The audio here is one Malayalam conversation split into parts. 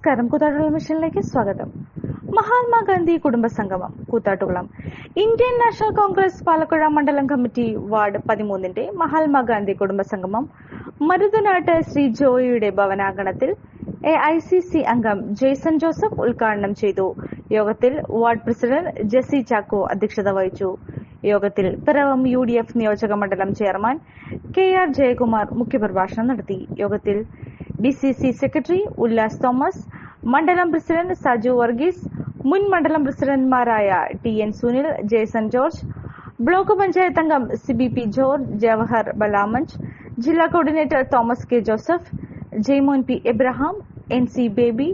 നമസ്കാരം. കൂത്താട്ടുകുളം മിഷനിലേക്ക് സ്വാഗതം. മഹാത്മാഗാന്ധി കുടുംബസംഗമം Koothattukulam. Indian National Congress Palakkuzha മണ്ഡലം കമ്മിറ്റി വാർഡ് 13 മഹാത്മാഗാന്ധി കുടുംബസംഗമം മരുതനാട്ട് ശ്രീ ജോയിയുടെ ഭവനാങ്കണത്തിൽ AICC അംഗം ജെയ്സൺ ജോസഫ് ഉദ്ഘാടനം ചെയ്തു. യോഗത്തിൽ വാർഡ് പ്രസിഡന്റ് ജെസി ചാക്കോ അധ്യക്ഷത വഹിച്ചു. യോഗത്തിൽ പിറവം UDF നിയോജക മണ്ഡലം ചെയർമാൻ KR ജയകുമാർ മുഖ്യപ്രഭാഷണം നടത്തി. യോഗത്തിൽ DCC സെക്രട്ടറി ഉല്ലാസ് തോമസ്, മണ്ഡലം പ്രസിഡന്റ് സജു വർഗീസ്, മുൻ മണ്ഡലം പ്രസിഡന്റുമാരായ TN സുനിൽ, ജെയ്സൺ ജോർജ്, ബ്ലോക്ക് പഞ്ചായത്ത് അംഗം CBP ജോർജ്, ജവഹർ ബലാമഞ്ച്, ജില്ലാ coordinator Thomas K Joseph, Jaimon P Abraham, NC Baby,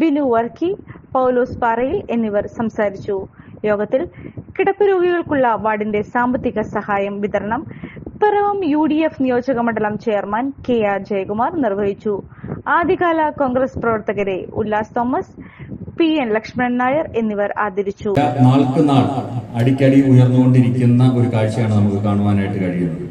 Binu Varkey, Paulose Parayil എന്നിവർ സംസാരിച്ചു. യോഗത്തിൽ കിടപ്പ് രോഗികൾക്കുള്ള വാർഡിന്റെ സാമ്പത്തിക സഹായം വിതരണം പിറവം UDF നിയോജക മണ്ഡലം ചെയർമാൻ KR ജയകുമാർ നിർവഹിച്ചു. ആദ്യകാല കോൺഗ്രസ് പ്രവർത്തകരെ ഉല്ലാസ് തോമസ്, PN ലക്ഷ്മണൻ നായർ എന്നിവർ ആദരിച്ചു. നാൾക്കുനാൾ അടിക്കടി ഉയർന്നുകൊണ്ടിരിക്കുന്ന ഒരു കാഴ്ചയാണ് നമുക്ക് കാണുവാനായിട്ട് കഴിയുന്നത്.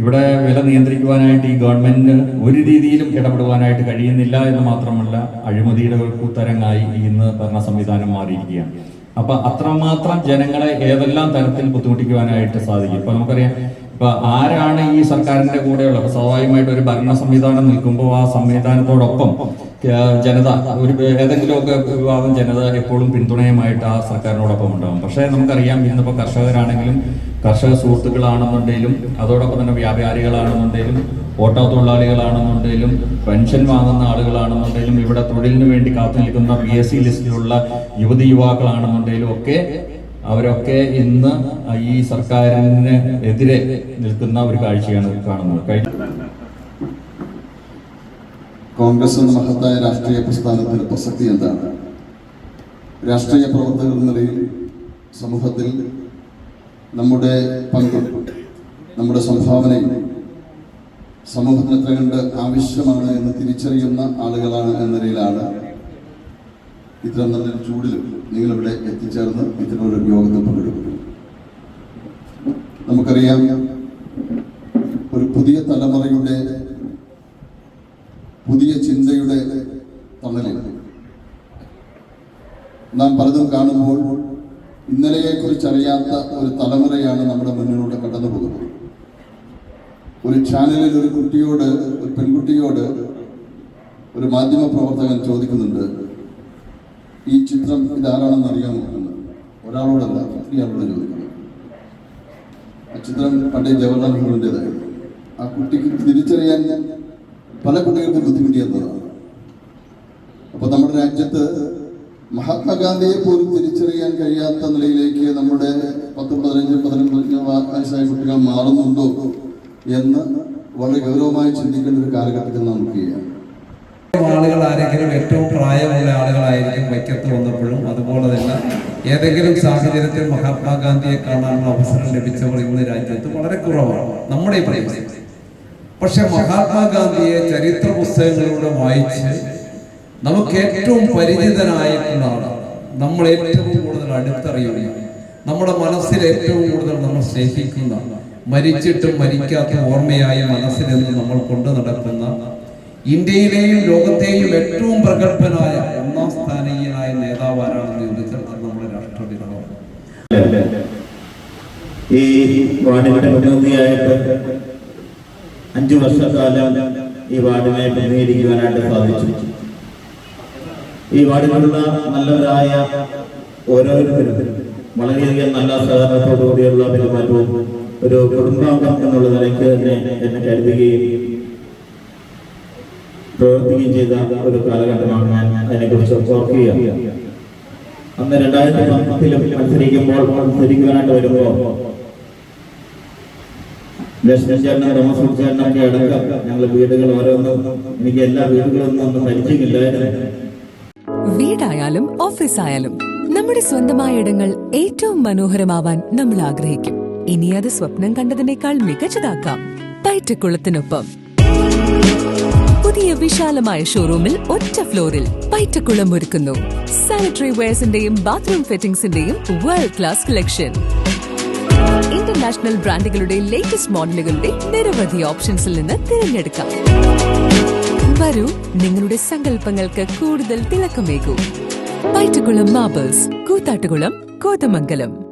ഇവിടെ വില നിയന്ത്രിക്കുവാനായിട്ട് ഈ ഗവൺമെന്റിന് ഒരു രീതിയിലും ഇടപെടുവാനായിട്ട് കഴിയുന്നില്ല എന്ന് മാത്രമല്ല, അഴിമതിയുടെ കൂത്തരങ്ങായി ഇന്ന് ഭരണ സംവിധാനം മാറിയിരിക്കുകയാണ്. അപ്പൊ അത്രമാത്രം ജനങ്ങളെ ഏതെല്ലാം തരത്തിൽ ബുദ്ധിമുട്ടിക്കുവാനായിട്ട് സാധിക്കും. ഇപ്പൊ നമുക്കറിയാം, ഇപ്പൊ ആരാണ് ഈ സർക്കാരിന്റെ കൂടെയുള്ള, സ്വാഭാവികമായിട്ട് ഒരു ഭരണ സംവിധാനം നിൽക്കുമ്പോൾ ആ സംവിധാനത്തോടൊപ്പം ജനത, ഒരു ഏതെങ്കിലുമൊക്കെ വിഭാഗം ജനത എപ്പോഴും പിന്തുണയുമായിട്ട് ആ സർക്കാരിനോടൊപ്പം ഉണ്ടാകും. പക്ഷേ നമുക്കറിയാം, ഇന്നിപ്പോ കർഷകരാണെങ്കിലും കർഷക സുഹൃത്തുക്കളാണെന്നുണ്ടെങ്കിലും അതോടൊപ്പം തന്നെ വ്യാപാരികളാണെന്നുണ്ടെങ്കിലും ഓട്ടോ തൊഴിലാളികളാണെന്നുണ്ടെങ്കിലും പെൻഷൻ വാങ്ങുന്ന ആളുകളാണെന്നുണ്ടെങ്കിലും ഇവിടെ തൊഴിലിന് വേണ്ടി കാത്തു നിൽക്കുന്ന PSC ലിസ്റ്റിലുള്ള യുവതി യുവാക്കളാണെന്നുണ്ടെങ്കിലും ഒക്കെ അവരൊക്കെ ഇന്ന് ഈ സർക്കാരിന് എതിരെ നിൽക്കുന്ന ഒരു കാഴ്ചയാണ് കാണുന്നത്. കോൺഗ്രസ് എന്ന മഹത്തായ രാഷ്ട്രീയ പ്രസ്ഥാനത്തിന്റെ പ്രസക്തി എന്താണ്? രാഷ്ട്രീയ പ്രവർത്തകർ എന്ന നിലയിൽ സമൂഹത്തിൽ നമ്മുടെ പങ്ക്, നമ്മുടെ സംഭാവനയും സമൂഹത്തിന് എത്ര കണ്ട് ആവശ്യമാണ് എന്ന് തിരിച്ചറിയുന്ന ആളുകളാണ് എന്ന നിലയിലാണ് ഇത്തരം നല്ലൊരു ചൂടിൽ നിങ്ങളിവിടെ എത്തിച്ചേർന്ന് ഇത്തരമൊരു യോഗത്തിൽ പങ്കെടുക്കുന്നു. നമുക്കറിയാം, ഒരു പുതിയ തലമുറയുടെ പുതിയ ചിന്തയുടെ തണലിൽ നാം പലതും കാണുമ്പോൾ ഇന്നലെയെക്കുറിച്ചറിയാത്ത ഒരു തലമുറയാണ് നമ്മുടെ മുന്നിലൂടെ കടന്നു പോകുന്നത്. ഒരു ചാനലിൽ ഒരു പെൺകുട്ടിയോട് ഒരു മാധ്യമ പ്രവർത്തകൻ ചോദിക്കുന്നുണ്ട്, ഈ ചിത്രം ഇതാരാണെന്ന് അറിയാമോ എന്ന്. ഒരാളോടല്ല, ഇയാളോട് ചോദിക്കുന്നു. ആ ചിത്രം പണ്ടേ ജവഹർലാൽ നെഹ്റുവിൻ്റെതായിരുന്നു. ആ കുട്ടിക്ക് തിരിച്ചറിയാൻ പല കുട്ടികൾക്കും ബുദ്ധിമുട്ടിയെന്നതാണ്. അപ്പൊ നമ്മുടെ രാജ്യത്ത് മഹാത്മാഗാന്ധിയെ പോലും തിരിച്ചറിയാൻ കഴിയാത്ത നിലയിലേക്ക് നമ്മുടെ 10-15 വയസ്സായ കുട്ടികൾ മാറുന്നുണ്ടോ എന്ന് വളരെ ഗൗരവമായി ചിന്തിക്കേണ്ട ഒരു കാലഘട്ടത്തിൽ നമുക്ക് ചെയ്യാം. ആളുകൾ ആരെങ്കിലും ഏറ്റവും പ്രായമുള്ള ആളുകളായിരിക്കും വൈക്കത്ത് വന്നപ്പോഴും. അതുപോലെ തന്നെ ഏതെങ്കിലും സാഹചര്യത്തിൽ മഹാത്മാഗാന്ധിയെ കാണാനുള്ള അവസരം ലഭിച്ചവർ ഇന്ന് രാജ്യത്ത് വളരെ കുറവാണ് നമ്മുടെ ഈ പ്രദേശത്ത്. പക്ഷെ മഹാത്മാഗാന്ധിയെ ചരിത്ര പുസ്തകങ്ങളിലൂടെ വായിച്ച് നമുക്ക് ഏറ്റവും പരിചിതനായിട്ടുള്ള ആളാണ്, നമ്മൾ ഏറ്റവും കൂടുതൽ അടുത്തറിയുന്ന, നമ്മുടെ മനസ്സിൽ ഏറ്റവും കൂടുതൽ നമ്മൾ സ്നേഹിക്കുന്ന, മരിച്ചിട്ടും മരിക്കാത്ത ഓർമ്മയായി മനസ്സിൽ നിന്ന് നമ്മൾ കൊണ്ടു നടക്കുന്ന, ഇന്ത്യയിലെയും ലോകത്തെയും ഏറ്റവും പ്രഗത്ഭനായ ഒന്നാം സ്ഥാനീയനായ നേതാവ് ആരാണെന്ന് ചോദിച്ചാൽ നമ്മുടെ രാഷ്ട്രപിതാവാണ്. ഈ വാർഡിന്റെ പ്രതിനിധിയായിട്ട് 5 വർഷക്കാലം ഈ വാർഡിനെ പ്രതിനിധീകരിക്കുവാനായിട്ട് സാധിച്ചു. ഈ വാർഡിലുള്ള നല്ലവരായ ഓരോരുത്തരും വളരെയധികം നല്ല സഹകരണത്തോടുകൂടിയുള്ള പെരുമാറ്റവും ഒരു കുടുംബാംഗം എന്നുള്ള നിലയ്ക്ക് തന്നെ എന്നെ കരുതുകയും പ്രവർത്തിക്കുകയും ചെയ്ത ഒരു കാലഘട്ടമാണ് ഞാൻ അതിനെക്കുറിച്ച് ഓർക്കുകയാണ്. അന്ന് 2010 മത്സരിക്കുവാനായിട്ട് വരുമ്പോൾ ലക്ഷ്മൺ ചേട്ടനും തോമസ് ചേട്ടനൊക്കെ അടക്കം ഞങ്ങൾ വീടുകൾ ഓരോന്നും, എനിക്ക് എല്ലാ വീടുകളൊന്നും ഒന്നും പരിചയമില്ലായിരുന്നു. വീടായാലും ഓഫീസായാലും നമ്മുടെ സ്വന്തമായ ഇടങ്ങൾ ഏറ്റവും മനോഹരമാവാൻ നമ്മൾ ആഗ്രഹിക്കും. ഇനി അത് സ്വപ്നം കണ്ടതിനേക്കാൾ മികച്ചതാക്കാം പൈറ്റക്കുളത്തിനൊപ്പം. പുതിയ വിശാലമായ ഷോറൂമിൽ ഒറ്റ ഫ്ലോറിൽ പൈറ്റക്കുളം ഒരുക്കുന്നു സാനിറ്ററി വെയർസിന്റെയും ബാത്റൂം ഫിറ്റിംഗ്സിന്റെയും വേൾഡ് ക്ലാസ് കളക്ഷൻ. ഇന്റർനാഷണൽ ബ്രാൻഡുകളുടെ ലേറ്റസ്റ്റ് മോഡലുകളുടെ നിരവധി ഓപ്ഷൻസിൽ നിന്ന് തിരഞ്ഞെടുക്കാം. വരൂ, നിങ്ങളുടെ സങ്കല്പങ്ങൾക്ക് കൂടുതൽ തിളക്കമേകൂ. പൈറ്റക്കുളം മാർബിൾസ്, കൂത്താട്ടുകുളം, കോതമംഗലം.